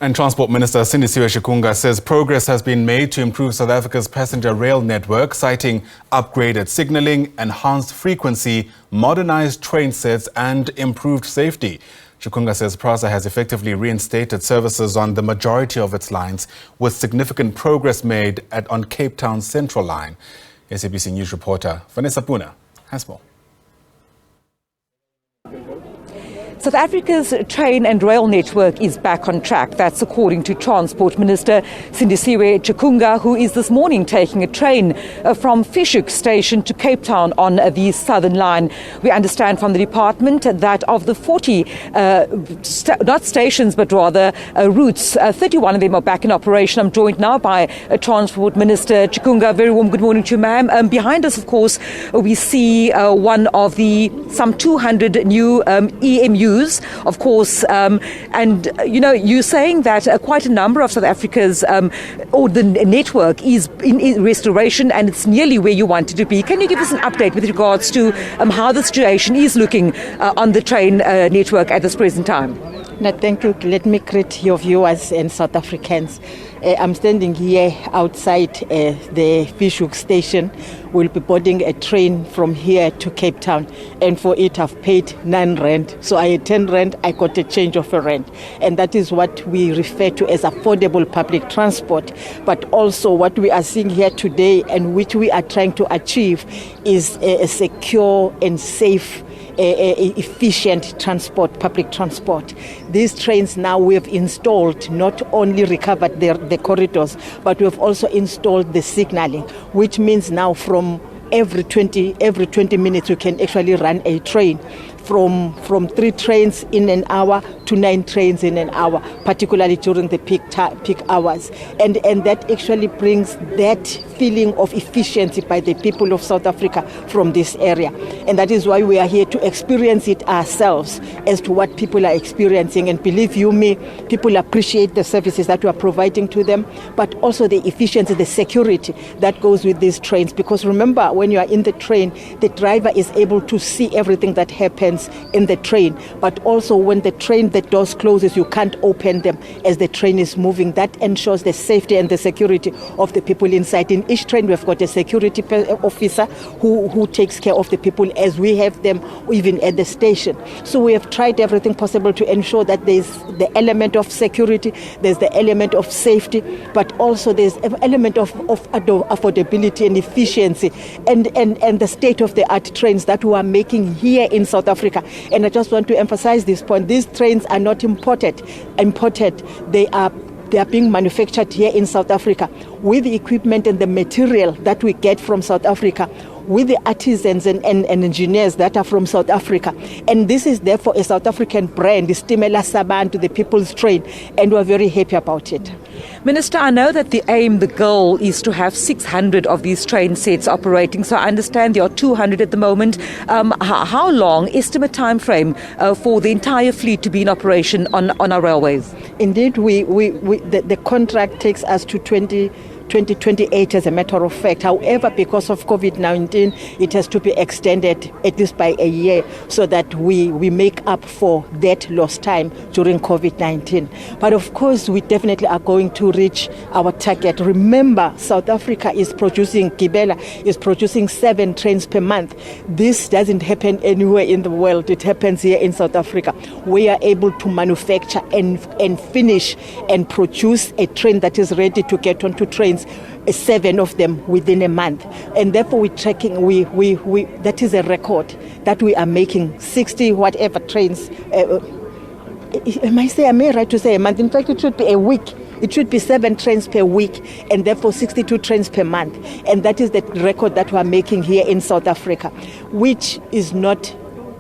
And Transport Minister Sindisiwe Chikunga says progress has been made to improve South Africa's passenger rail network, citing upgraded signalling, enhanced frequency, modernized train sets and improved safety. Chikunga says PRASA has effectively reinstated services on the majority of its lines, with significant progress made on Cape Town Central Line. SABC News reporter Vanessa Poonah has more. South Africa's train and rail network is back on track. That's according to Transport Minister Sindisiwe Chikunga, who is this morning taking a train from Fish Hoek Station to Cape Town on the Southern Line. We understand from the department that of the 40, not stations, but rather routes, 31 of them are back in operation. I'm joined now by Transport Minister Chikunga. Very warm good morning to you, ma'am. Behind us, of course, we see one of the some 200 new EMUs. Of course, and you're saying that quite a number of South Africa's or the network is in restoration and it's nearly where you want it to be. Can you give us an update with regards to how the situation is looking on the train network at this present time? No, thank you. Let me greet your viewers and South Africans. I'm standing here outside the Fish Hoek Station. We'll be boarding a train from here to Cape Town, and for it I've paid 9 rand. So I had 10 rand, I got a change of a rand. And that is what we refer to as affordable public transport. But also what we are seeing here today and which we are trying to achieve is a secure and safe efficient transport, public transport. These trains now we have installed not only recovered the corridors, but we have also installed the signaling, which means now from every 20 minutes we can actually run a train from 3 trains in an hour to 9 trains in an hour, particularly during the peak hours. And that actually brings that feeling of efficiency by the people of South Africa from this area. And that is why we are here to experience it ourselves as to what people are experiencing. And believe you me, people appreciate the services that we are providing to them, but also the efficiency, the security that goes with these trains. Because remember, when you are in the train, the driver is able to see everything that happens in the train. But also when the doors closes, you can't open them as the train is moving. That ensures the safety and the security of the people inside. In each train, we've got a security officer who takes care of the people, as we have them even at the station. So we have tried everything possible to ensure that there's the element of security, there's the element of safety, but also there's an element of affordability and efficiency and the state-of-the-art trains that we are making here in South Africa. And I just want to emphasize this point. These trains are not imported. They are being manufactured here in South Africa with the equipment and the material that we get from South Africa, with the artisans and engineers that are from South Africa. And this is therefore a South African brand, the Stimela Saban to the people's train, and we're very happy about it. Minister, I know that the goal is to have 600 of these train sets operating, so I understand there are 200 at the moment. How long, estimate time frame for the entire fleet to be in operation on our railways? Indeed, the contract takes us to 2028 as a matter of fact. However, because of COVID-19, it has to be extended at least by a year so that we make up for that lost time during COVID-19. But of course, we definitely are going to reach our target. Remember, South Africa is producing, Gibela is producing 7 trains per month. This doesn't happen anywhere in the world. It happens here in South Africa. We are able to manufacture and finish and produce a train that is ready to get onto trains, 7 of them within a month. And therefore we're tracking, that is a record that we are making 60 whatever trains. Am I right to say a month? In fact, it should be a week. It should be 7 trains per week and therefore 62 trains per month. And that is the record that we are making here in South Africa, which is not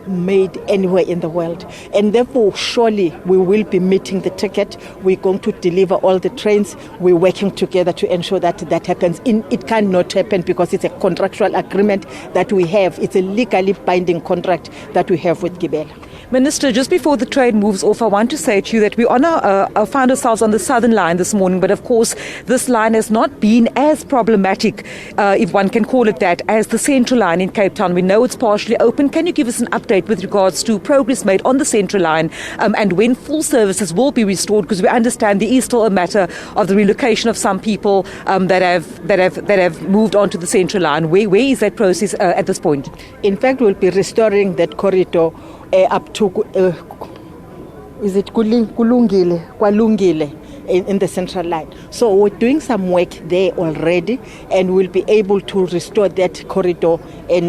made anywhere in the world. And therefore, surely we will be meeting the target. We're going to deliver all the trains. We're working together to ensure that that happens. It cannot happen because it's a contractual agreement that we have. It's a legally binding contract that we have with Gibela. Minister, just before the train moves off, I want to say to you that we found ourselves on the southern line this morning, but of course this line has not been as problematic, if one can call it that, as the central line in Cape Town. We know it's partially open. Can you give us an update with regards to progress made on the central line and when full services will be restored? Because we understand there is still a matter of the relocation of some people that have moved on to the central line. Where is that process at this point? In fact, we'll be restoring that corridor up to is it Kwalungile in the central line. So we're doing some work there already, and we'll be able to restore that corridor in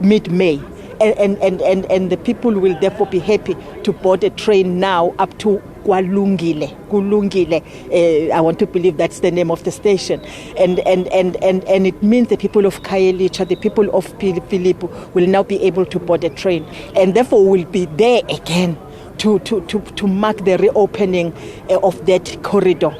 mid-May. And the people will therefore be happy to board a train now up to Kulungile. I want to believe that's the name of the station, and it means the people of Khayelitsha, the people of Philip will now be able to board a train, and therefore will be there again to mark the reopening of that corridor.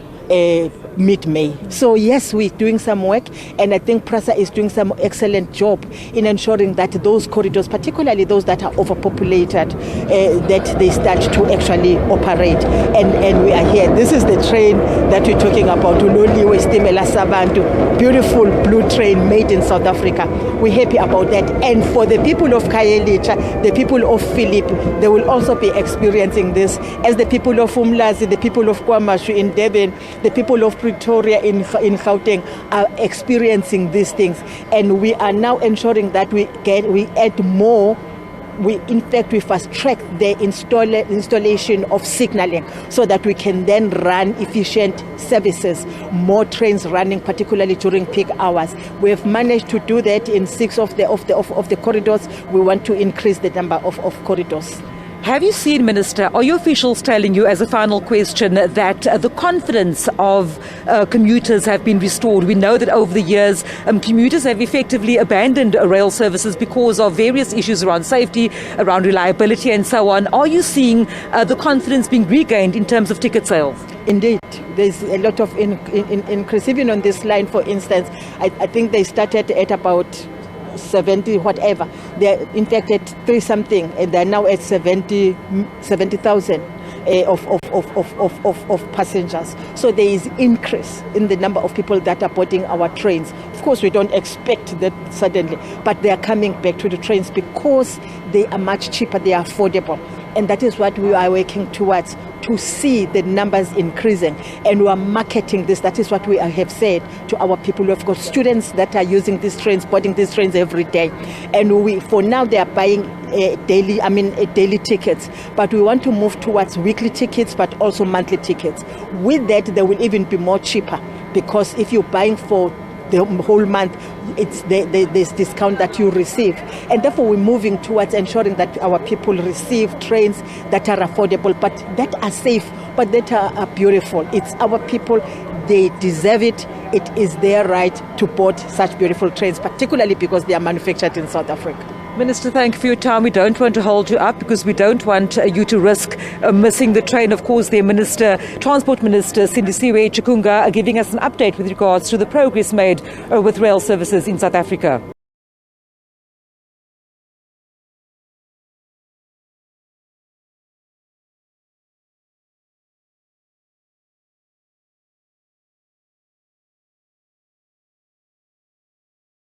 Mid-May. So yes, we're doing some work, and I think PRASA is doing some excellent job in ensuring that those corridors, particularly those that are overpopulated, that they start to actually operate. And we are here. This is the train that we're talking about, Uloliwe Stimela Sabantu, beautiful blue train made in South Africa. We're happy about that. And for the people of Khayelitsha, the people of Philip, they will also be experiencing this, as the people of Umlazi, the people of KwaMashu in Durban, the people of Pretoria in Gauteng are experiencing these things, and we are now ensuring that we add more. We fast track the installation of signaling so that we can then run efficient services, more trains running, particularly during peak hours. We have managed to do that in 6 of the corridors. We want to increase the number of corridors. Have you seen, Minister, are your officials telling you, as a final question, that the confidence of commuters have been restored? We know that over the years, commuters have effectively abandoned rail services because of various issues around safety, around reliability and so on. Are you seeing the confidence being regained in terms of ticket sales? Indeed, there's a lot of increase. Even on this line, for instance, I think they started at about 70 whatever. They're in fact at 3 something, and they're now at 70,000 of passengers. So there is increase in the number of people that are boarding our trains. Of course, we don't expect that suddenly, but they are coming back to the trains because they are much cheaper, they are affordable. And that is what we are working towards, to see the numbers increasing, and we are marketing this. That is what we have said to our people. We've got students that are using these trains, boarding these trains every day, and for now they are buying daily tickets, but we want to move towards weekly tickets, but also monthly tickets. With that, they will even be more cheaper, because if you're buying for the whole month, it's there's discount that you receive, and therefore we're moving towards ensuring that our people receive trains that are affordable, but that are safe, but that are beautiful. It's our people, they deserve it. It is their right to board such beautiful trains, particularly because they are manufactured in South Africa. Minister, thank you for your time. We don't want to hold you up because we don't want you to risk missing the train. Of course, the Transport Minister Sindisiwe Chikunga giving us an update with regards to the progress made with rail services in South Africa.